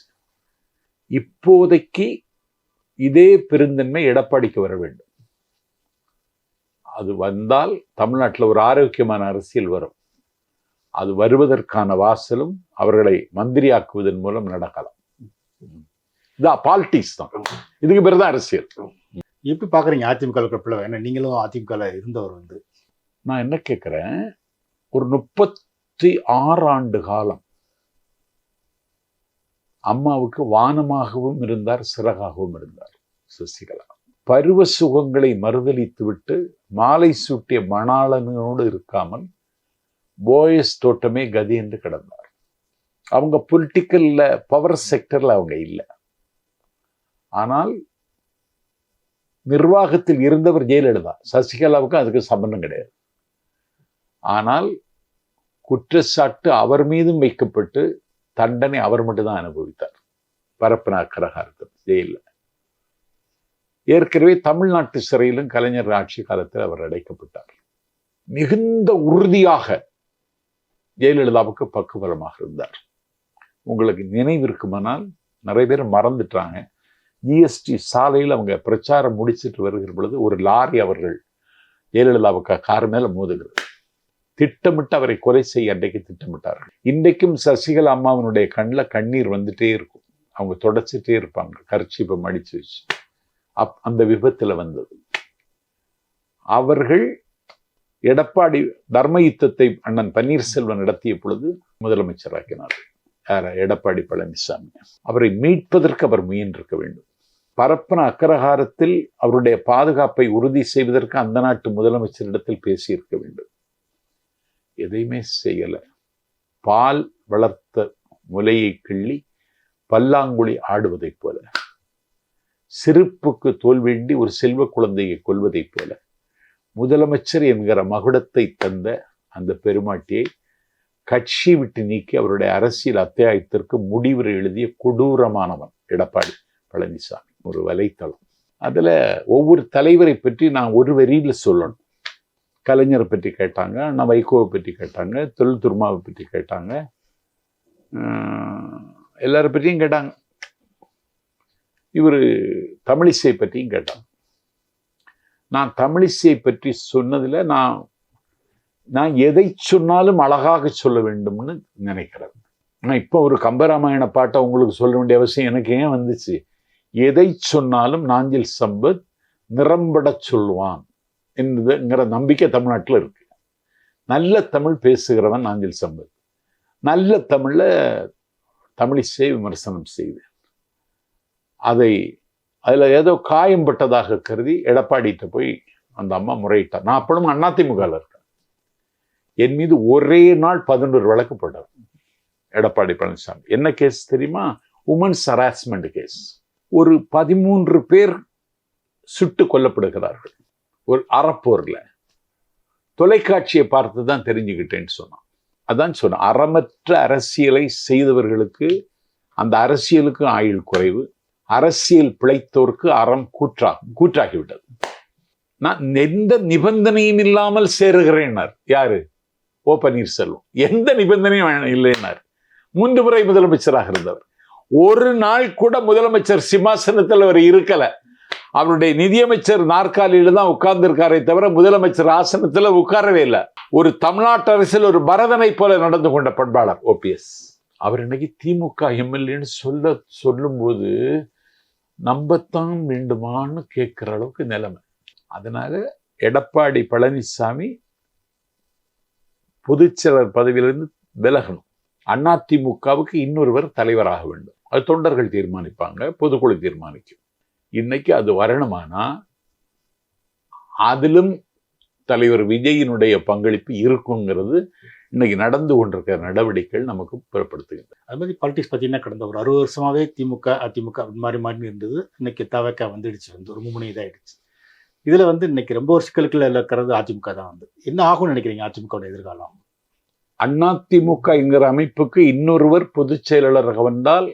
இப்போதைக்கு இதே பெருந்தன்மை எடப்பாடிக்கு வர வேண்டும். அது வந்தால் தமிழ்நாட்டில் ஒரு ஆரோக்கியமான அரசியல் வரும். அது வருவதற்கான வாசலும் அவர்களை மந்திரியாக்குவதன் மூலம் நடக்கலாம். இதான் பாலிடிக்ஸ் தான், இதுக்கு பேர் தான் அரசியல். எப்படி பாக்குறீங்க அதிமுக பிள்ளை? ஏன்னா நீங்களும் அதிமுக இருந்தவர். நான் என்ன கேட்கிறேன், ஒரு 36 ஆண்டு காலம் அம்மாவுக்கு வானமாகவும் இருந்தார், சிறகாகவும் இருந்தார் சசிகலா. பருவ சுகங்களை மறுதளித்துவிட்டு மாலை சூட்டிய மணாளனோடு இருக்காமல் போயஸ் தோட்டமே கதி என்று கிடந்தார். அவங்க பொலிட்டிக்கல்ல பவர் செக்டர்ல அவங்க இல்லை. ஆனால் நிர்வாகத்தில் இருந்தவர் ஜெயலலிதா. சசிகலாவுக்கு அதுக்கு சம்பந்தம் கிடையாது. ஆனால் குற்றச்சாட்டு அவர் மீதும் வைக்கப்பட்டு தண்டனை அவர் மட்டும்தான் அனுபவித்தார். பரப்பன அக்கரகாரத்தில் ஜெயில. ஏற்கனவே தமிழ்நாட்டு சிறையிலும் கலைஞர் ஆட்சி காலத்தில் அவர் அடைக்கப்பட்டார். மிகுந்த உறுதியாக ஜெயலலிதாவுக்கு பக்குவரமாக இருந்தார். உங்களுக்கு நினைவிருக்குமானால் நிறைய பேர் மறந்துட்டாங்க. ஜிஎஸ்டி சாலையில் அவங்க பிரச்சாரம் முடிச்சிட்டு வருகிற பொழுது ஒரு லாரி அவர்கள் ஜெயலலிதாவுக்கு கார் மேல மோதுகிறது. திட்டமிட்டு அவரை கொலை செய்ய அன்றைக்கு திட்டமிட்டார்கள். இன்றைக்கும் சசிகலா அம்மாவனுடைய கண்ணில் கண்ணீர் வந்துட்டே இருக்கும். அவங்க தொடச்சிட்டே இருப்பாங்க, கர்ச்சீப்பை மடிச்சு வச்சு. அந்த விபத்துல வந்தது. அவர்கள் எடப்பாடி தர்ம யுத்தத்தை அண்ணன் பன்னீர்செல்வம் நடத்திய பொழுது முதலமைச்சராக்கினார்கள். யார? எடப்பாடி பழனிசாமி. அவரை மீட்பதற்கு அவர் முயன்றிருக்க வேண்டும். பரப்பன அக்கரகாரத்தில் அவருடைய பாதுகாப்பை உறுதி செய்வதற்கு அந்த நாட்டு முதலமைச்சரிடத்தில் பேசியிருக்க வேண்டும். எதையுமே செய்யல. பால் வளர்த்த முலையை கிள்ளி பல்லாங்குழி ஆடுவதைப் போல, சிரிப்புக்கு தோல் வேண்டி ஒரு செல்வ குழந்தையை கொல்வதைப் போல, முதலமைச்சர் என்கிற மகுடத்தை தந்த அந்த பெருமாட்டியை கட்சி விட்டு நீக்கி அவருடைய அரசியல் அத்தியாயத்திற்கு முடிவுரை எழுதிய கொடூரமானவன் எடப்பாடி பழனிசாமி. ஒரு வலைத்தளம். அதுல ஒவ்வொரு தலைவரை பற்றி நான் ஒரு வரியில சொல்லணும். கலைஞரை பற்றி கேட்டாங்க, அண்ணா வைகோவை பற்றி கேட்டாங்க, தொல் திருமாவை பற்றி கேட்டாங்க, எல்லாரை பற்றியும் கேட்டாங்க. இவர் தமிழிசை பற்றியும் கேட்டாங்க. நான் தமிழிசை பற்றி சொன்னதுல நான் எதை சொன்னாலும் அழகாக சொல்ல வேண்டும்னு நினைக்கிறேன். நான் இப்போ ஒரு கம்பராமாயண பாட்டை உங்களுக்கு சொல்ல வேண்டிய அவசியம் எனக்கு ஏன் வந்துச்சு? எதை சொன்னாலும் நாஞ்சில் சம்பத் நிறம்பட சொல்லுவான் என்கிற நம்பிக்கை தமிழ்நாட்டில் இருக்கு. நல்ல தமிழ் பேசுகிறவன் நாஞ்சில் சம்பத். நல்ல தமிழ்ல தமிழிசை விமர்சனம் செய்து அதுல ஏதோ காயம் பட்டதாக கருதி எடப்பாடிகிட்ட போய் அந்த அம்மா முறையிட்டார். நான் அப்பளும் அதிமுகவில் இருக்கேன். என் மீது ஒரே நாள் 11 வழக்கு போட்டார் எடப்பாடி பழனிசாமி. என்ன கேஸ் தெரியுமா? Women's harassment case. ஒரு 13 பேர் சுட்டு கொல்லப்படுகிறார்கள் ஒரு அறப்போர்ல. தொலைக்காட்சியை பார்த்து தான் தெரிஞ்சுக்கிட்டேன்னு சொன்னான். அதான் சொன்னான், அறமற்ற அரசியலை செய்தவர்களுக்கு அந்த அரசியலுக்கு ஆயுள் குறைவு, அரசியல் பிழைத்தோருக்கு அறம் கூற்றாகிவிட்டது. நான் எந்த நிபந்தனையும் இல்லாமல் சேருகிறேன்னார். யாரு? ஓ பன்னீர்செல்வம். எந்த நிபந்தனையும் இல்லைன்னார். 3 முறை முதலமைச்சராக இருந்தவர். ஒரு நாள் கூட முதலமைச்சர் சிம்மாசனத்தில் அவர் இருக்கல. அவருடைய நிதியமைச்சர் நாற்காலியில தான் உட்கார்ந்து இருக்காரே தவிர முதலமைச்சர் ஆசனத்துல உட்காரவே இல்லை. ஒரு தமிழ்நாட்டு அரசியல் ஒரு பரதனை போல நடந்து கொண்ட பண்பாளர் ஓபிஎஸ். அவர் இன்னைக்கு திமுக எம்எல்ஏன்னு சொல்லும்போது நம்பத்தான் வேண்டுமான்னு கேட்கிற அளவுக்கு நிலைமை. அதனால எடப்பாடி பழனிசாமி பொதுச்செயலர் பதவியிலிருந்து விலகணும். அதிமுகவுக்கு இன்னொருவர் தலைவராக வேண்டும். அது தொண்டர்கள் தீர்மானிப்பாங்க, பொதுக்குழு தீர்மானிக்கும். இன்னைக்கு அது வரணுமானா அதிலும் தலைவர் விஜயினுடைய பங்களிப்பு இருக்குங்கிறது இன்னைக்கு நடந்து கொண்டிருக்கிற நடவடிக்கைகள் நமக்கு புறப்படுத்துகின்றன. அது மாதிரி பாலிடிக்ஸ் பார்த்தீங்கன்னா கடந்த ஒரு 60 வருஷமாவே திமுக அதிமுக மாறி மாறி இருந்தது. இன்னைக்கு தவக்க வந்துடுச்சு, ஒரு மும்முனை இதாகிடுச்சு. இதுல இன்னைக்கு ரொம்ப ஒரு சிக்கலுக்குள்ள இருக்கிறது அதிமுக தான். என்ன ஆகும்னு நினைக்கிறீங்க அதிமுக எதிர்காலம்? அதிமுக என்கிற அமைப்புக்கு இன்னொருவர் பொதுச் செயலாளராக வந்தால்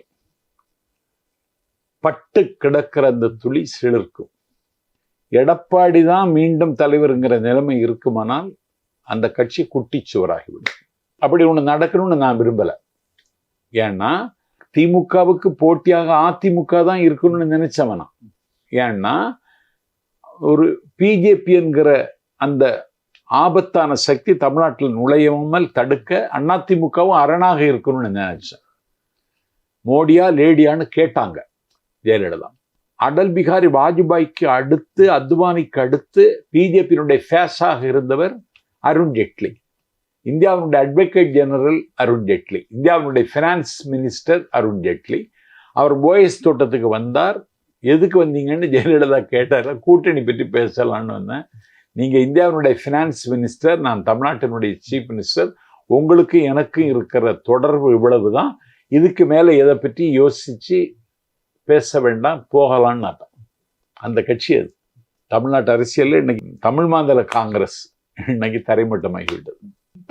பட்டு கிடக்கிற அந்த துளி சிலிர்க்கும். எடப்பாடி தான் மீண்டும் தலைவருங்கிற நிலைமை இருக்குமானால் அந்த கட்சி குட்டிச்சுவராகிவிடும். அப்படி ஒண்ணு நடக்கணும்னு நான் விரும்பல. ஏன்னா திமுகவுக்கு போட்டியாக அதிமுக தான் இருக்கணும்னு நினைச்சவனா. ஏன்னா ஒரு பிஜேபி என்கிற அந்த ஆபத்தான சக்தி தமிழ்நாட்டில் நுழையாமல் தடுக்க அதிமுகவும் அரணாக இருக்கணும்னு நினைச்சேன். மோடியா லேடியான்னு கேட்டாங்க ஜெயலலிதா. அடல் பிகாரி வாஜ்பாய்க்கு அடுத்து, அத்வானிக்கு அடுத்து பிஜேபியினுடைய ஃபேஸாக இருந்தவர் அருண் ஜேட்லி. இந்தியாவினுடைய அட்வொகேட் ஜெனரல் அருண் ஜேட்லி, இந்தியாவினுடைய ஃபினான்ஸ் மினிஸ்டர் அருண் ஜேட்லி, அவர் போயஸ் தோட்டத்துக்கு வந்தார். எதுக்கு வந்தீங்கன்னு ஜெயலலிதா கேட்டார். கூட்டணி பற்றி பேசலான்னு வந்தேன். நீங்கள் இந்தியாவினுடைய ஃபினான்ஸ் மினிஸ்டர், நான் தமிழ்நாட்டினுடைய சீஃப் மினிஸ்டர், உங்களுக்கு எனக்கும் இருக்கிற தொடர்பு இவ்வளவு தான், இதுக்கு மேலே எதை பற்றி யோசித்து பேச வேண்டாம், போகலான்னு நான். அந்த கட்சி அது. தமிழ்நாட்டு அரசியலில் இன்னைக்கு தமிழ் மாநில காங்கிரஸ் இன்னைக்கு தரைமட்டமாகிவிட்டது.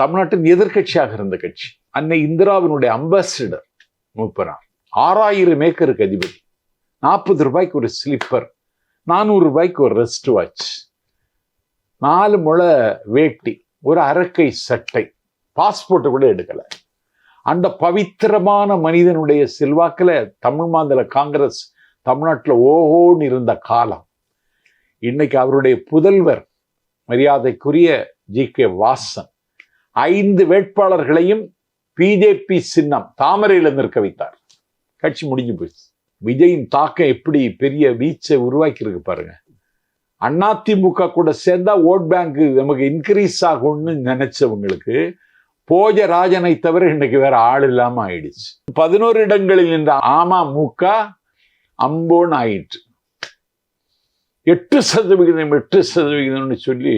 தமிழ்நாட்டின் எதிர்கட்சியாக இருந்த கட்சி. அன்னை இந்திராவினுடைய அம்பாசிடர் மூப்பனார். 6000 ஏக்கருக்கு அதிபதி. 40 ரூபாய்க்கு ஒரு ஸ்லிப்பர், 400 ரூபாய்க்கு ஒரு ரெஸ்ட் வாட்ச், 4 முழ வேட்டி, ஒரு அரக்கை சட்டை, பாஸ்போர்ட்டை கூட எடுக்கல. அந்த பவித்திரமான மனிதனுடைய செல்வாக்கில் தமிழ் மாநில காங்கிரஸ் தமிழ்நாட்டில் ஓஹோன்னு இருந்த காலம். இன்னைக்கு அவருடைய புதல்வர் மரியாதைக்குரிய GK வாசன் 5 வேட்பாளர்களையும் பிஜேபி சின்னம் தாமரையில் நிற்க வைத்தார். கட்சி முடிஞ்சு போச்சு. விஜயின் தாக்கம் எப்படி பெரிய வீச்சை உருவாக்கி இருக்கு பாருங்க. அதிமுக கூட சேர்ந்தா ஓட் பேங்க் நமக்கு இன்க்ரீஸ் ஆகும்னு நினைச்சவங்களுக்கு போஜராஜனை தவிர இன்னைக்கு வேற ஆள் இல்லாம ஆயிடுச்சு. 11 இடங்களில் நின்ற அமமுக அம்போன்னு ஆயிட்டு 8% 8% சொல்லி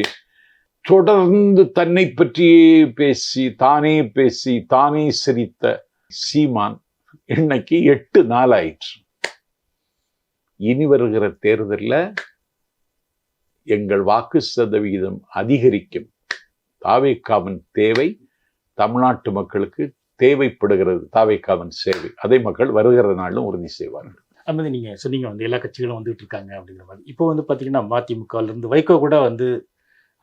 தொடர்ந்து தன்னை பற்றியே பேசி தானே சிரித்த சீமான் இன்னைக்கு 8-4 ஆயிற்று. இனி வருகிற தேர்தலில் எங்கள் வாக்கு சதவிகிதம் அதிகரிக்கும். தாவேக்காவின் தேவை தமிழ்நாட்டு மக்களுக்கு தேவைப்படுகிறது. தாவேக்காவின் சேவை அதை மக்கள் வருகிற நாளும் உறுதி செய்வார்கள். அது மாதிரி நீங்கள் சொன்னீங்க வந்து எல்லா கட்சிகளும் வந்துட்டு இருக்காங்க அப்படிங்கிற மாதிரி. இப்போ வந்து பார்த்தீங்கன்னா மதிமுகலேருந்து வைகோ கூட வந்து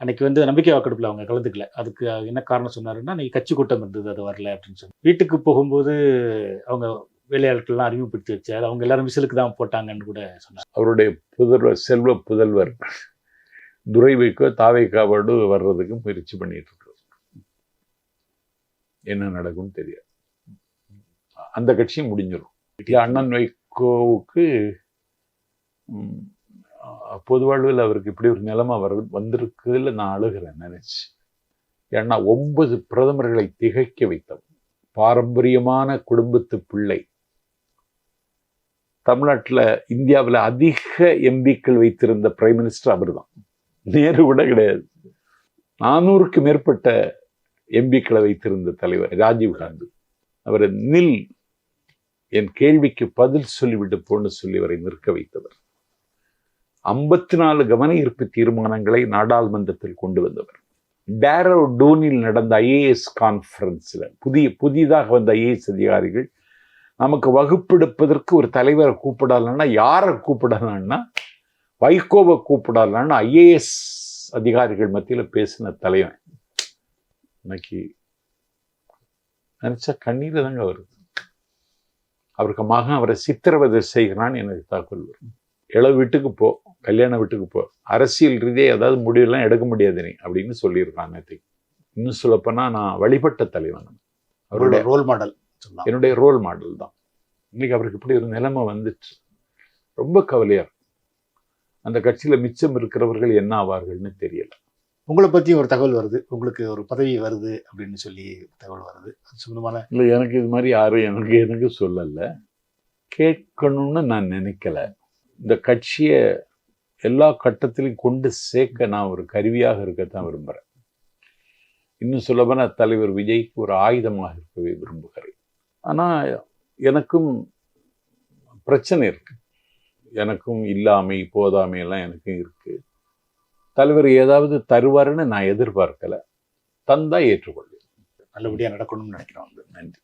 அன்னைக்கு வந்து நம்பிக்கை வாக்கெடுப்பில் அவங்க கலந்துக்கல. அதுக்கு என்ன காரணம் சொன்னாருன்னா, அன்னைக்கு கட்சி கூட்டம் இருந்தது, அது வரல அப்படின்னு சொல்லி. வீட்டுக்கு போகும்போது அவங்க வேலையாட்கள்லாம் அறிமுகப்படுத்தி வச்சார். அவங்க எல்லாரும் விசிலுக்கு தான் போட்டாங்கன்னு கூட சொன்னார். அவருடைய புதல்வர், செல்வ புதல்வர் துரை வைகோ தாவேக்காவோடு வர்றதுக்கு முயற்சி பண்ணிட்டு இருக்கிறோம். என்ன நடக்கும்னு தெரியாது. அந்த கட்சியும் முடிஞ்சிடும். அண்ணன் வைகோவுக்கு பொது வாழ்வில் அவருக்கு இப்படி ஒரு நிலைமை வந்திருக்குதுல நான் அழுகிறேன் நினைச்சு. ஏன்னா 9 பிரதமர்களை திகைக்க வைத்தவர், பாரம்பரியமான குடும்பத்து பிள்ளை. தமிழ்நாட்டில் இந்தியாவில் அதிக எம்பிக்கள் வைத்திருந்த பிரைம் மினிஸ்டர் அவர் தான். நேரு கூட கிடையாது. 400க்கு மேற்பட்ட எம்பிக்களை வைத்திருந்த தலைவர் ராஜீவ்காந்தி. அவர் நில், என் கேள்விக்கு பதில் சொல்லிவிட்டு போன்னு சொல்லி அவரை நிற்க வைத்தவர். 54 கவன ஈர்ப்பு தீர்மானங்களை நாடாளுமன்றத்தில் கொண்டு வந்தவர். டேரோ டூனில் நடந்த IAS கான்ஃபரன்ஸில் புதிதாக வந்த IAS அதிகாரிகள் நமக்கு வகுப்பெடுப்பதற்கு ஒரு தலைவரை கூப்பிடலான்னா யாரை கூப்பிடலான்னா வைகோவை கூப்பிடலான்னு IAS அதிகாரிகள் மத்தியில் பேசின தலைவன். இன்னைக்கு நினைச்சா கண்ணீர் தாங்க வருது. அவருக்கு மகன் அவரை சித்திரவதை செய்கிறான்னு எனக்கு தகவல் வரும். இளவு வீட்டுக்கு போ, கல்யாண வீட்டுக்கு போ, அரசியல் ரீதியாக ஏதாவது முடிவெல்லாம் எடுக்க முடியாது நீ அப்படின்னு சொல்லியிருக்காங்க. இன்னும் சொல்லப்போனா நான் வழிபட்ட தலைவன், அவருடைய ரோல் மாடல், என்னுடைய ரோல் மாடல் தான். இன்னைக்கு அவருக்கு இப்படி ஒரு நிலைமை வந்துச்சு. ரொம்ப கவலையார். அந்த கட்சியில மிச்சம் இருக்கிறவர்கள் என்ன ஆவார்கள்னு தெரியல. உங்களை பற்றி ஒரு தகவல் வருது, உங்களுக்கு ஒரு பதவி வருது அப்படின்னு சொல்லி தகவல் வருது. அது சம்பந்தமான இல்லை, எனக்கு இது மாதிரி யாரும் எனக்கு சொல்லலை, கேட்கணும்னு நான் நினைக்கல. இந்த கட்சியை எல்லா கட்டத்திலையும் கொண்டு சேர்க்க நான் ஒரு கருவியாக இருக்கத்தான் விரும்புகிறேன். இன்னும் சொல்லப்போனா தலைவர் விஜய்க்கு ஒரு ஆயுதமாக இருக்கவே விரும்புகிறேன். ஆனால் எனக்கும் பிரச்சனை இருக்கு. எனக்கும் இல்லாமை போதாமை எல்லாம் எனக்கும் இருக்கு. தலைவர் ஏதாவது தருவாருன்னு நான் எதிர்பார்க்கல. தந்தா ஏற்றுக்கொள்வேன். நல்லபடியாக நடக்கணும்னு நினைக்கிறோம். நன்றி.